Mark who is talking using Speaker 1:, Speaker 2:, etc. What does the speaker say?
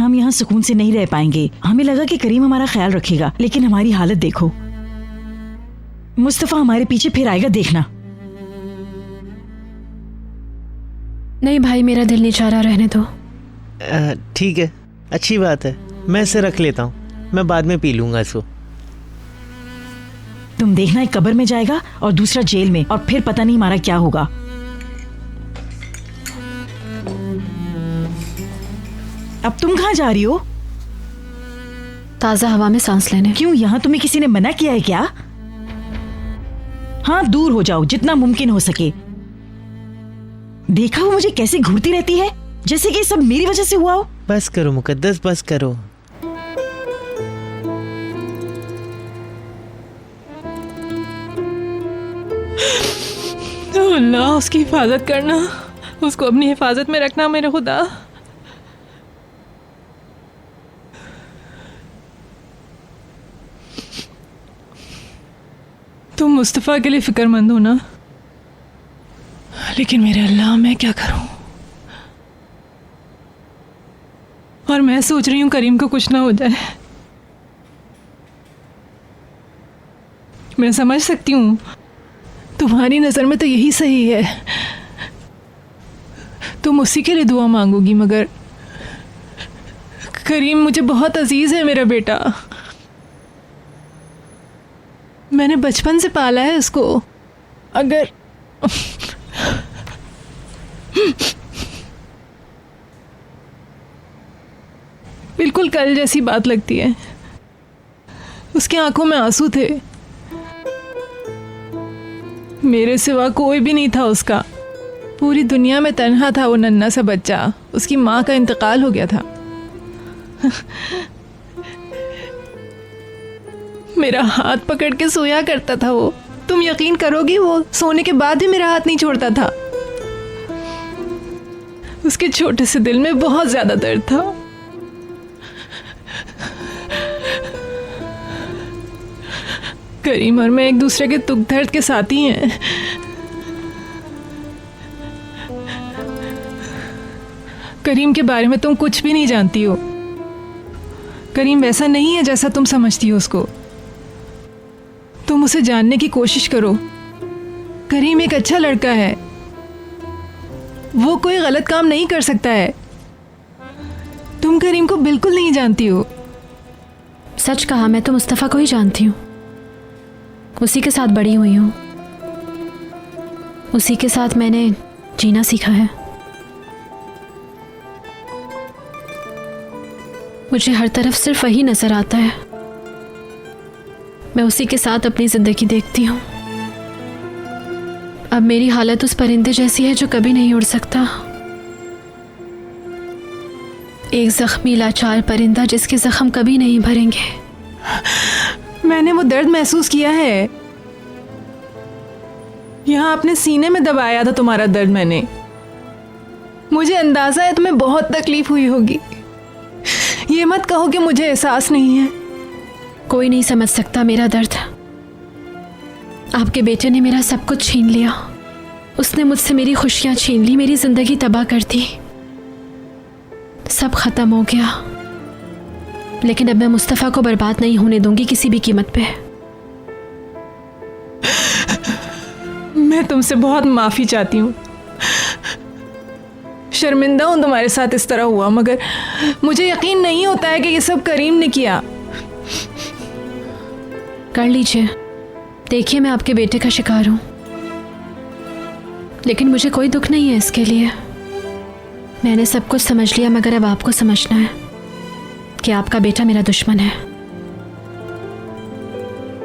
Speaker 1: हम यहाँ सुकून से नहीं रह पाएंगे। हमें लगा कि करीम हमारा ख्याल रखेगा, लेकिन हमारी हालत देखो। मुस्तफा हमारे पीछे फिर आएगा, देखना।
Speaker 2: नहीं भाई, मेरा दिल नहीं चाह रहा, रहने दो।
Speaker 3: ठीक है, अच्छी बात है, मैं इसे रख लेता हूँ, मैं बाद में पी लूंगा इसको।
Speaker 1: तुम देखना, एक कब्र में जाएगा और दूसरा जेल में, और फिर पता नहीं हमारा क्या होगा। अब तुम कहाँ जा रही हो?
Speaker 2: ताज़ा हवा में सांस लेने।
Speaker 1: क्यों, यहाँ तुम्हें किसी ने मना किया है क्या? हाँ, दूर हो जाओ जितना मुमकिन हो सके। देखा वो मुझे कैसे घूरती रहती है, जैसे कि सब मेरी वजह से हुआ हो।
Speaker 3: बस करो मुकद्दस, बस करो।
Speaker 4: अल्लाह, उसकी हिफाजत करना, उसको अपनी हिफाजत में रखना मेरे खुदा। तुम मुस्तफ़ा के लिए फिक्रमंद हो ना, लेकिन मेरे अल्लाह, मैं क्या करूं? और मैं सोच रही हूं करीम को कुछ ना हो जाए। मैं समझ सकती हूँ, तुम्हारी नज़र में तो यही सही है, तुम उसी के लिए दुआ मांगोगी, मगर करीम मुझे बहुत अजीज़ है, मेरा बेटा। मैंने बचपन से पाला है उसको। अगर बिल्कुल कल जैसी बात लगती है, उसकी आंखों में आंसू थे, मेरे सिवा कोई भी नहीं था उसका, पूरी दुनिया में तन्हा था वो नन्हा सा बच्चा। उसकी माँ का इंतकाल हो गया था। मेरा हाथ पकड़ के सोया करता था वो, तुम यकीन करोगी, वो सोने के बाद भी मेरा हाथ नहीं छोड़ता था। उसके छोटे से दिल में बहुत ज्यादा दर्द था। करीम और मैं एक दूसरे के दुख दर्द के साथी हैं। करीम के बारे में तुम कुछ भी नहीं जानती हो। करीम वैसा नहीं है जैसा तुम समझती हो उसको। तुम उसे जानने की कोशिश करो। करीम एक अच्छा लड़का है, वो कोई गलत काम नहीं कर सकता है। तुम करीम को बिल्कुल नहीं जानती हो।
Speaker 2: सच कहा, मैं तो मुस्तफ़ा को ही जानती हूँ, उसी के साथ बड़ी हुई हूँ, उसी के साथ मैंने जीना सीखा है। मुझे हर तरफ सिर्फ वही नजर आता है। मैं उसी के साथ अपनी जिंदगी देखती हूँ। अब मेरी हालत उस परिंदे जैसी है जो कभी नहीं उड़ सकता, एक जख्मी लाचार परिंदा जिसके जख्म कभी नहीं भरेंगे।
Speaker 4: मैंने वो दर्द महसूस किया है, यहाँ अपने सीने में दबाया था तुम्हारा दर्द मैंने। मुझे अंदाजा है तुम्हें बहुत तकलीफ हुई होगी। ये मत कहो कि मुझे एहसास नहीं है।
Speaker 2: कोई नहीं समझ सकता मेरा दर्द। आपके बेटे ने मेरा सब कुछ छीन लिया, उसने मुझसे मेरी खुशियां छीन ली, मेरी जिंदगी तबाह कर दी, सब खत्म हो गया। लेकिन अब मैं मुस्तफ़ा को बर्बाद नहीं होने दूंगी किसी भी कीमत पे।
Speaker 4: मैं तुमसे बहुत माफी चाहती हूँ, शर्मिंदा हूं तुम्हारे साथ इस तरह हुआ, मगर मुझे यकीन नहीं होता है कि ये सब करीम ने किया।
Speaker 2: कर लीजिए, देखिए मैं आपके बेटे का शिकार हूं, लेकिन मुझे कोई दुख नहीं है इसके लिए। मैंने सब कुछ समझ लिया, मगर अब आपको समझना है कि आपका बेटा मेरा दुश्मन है।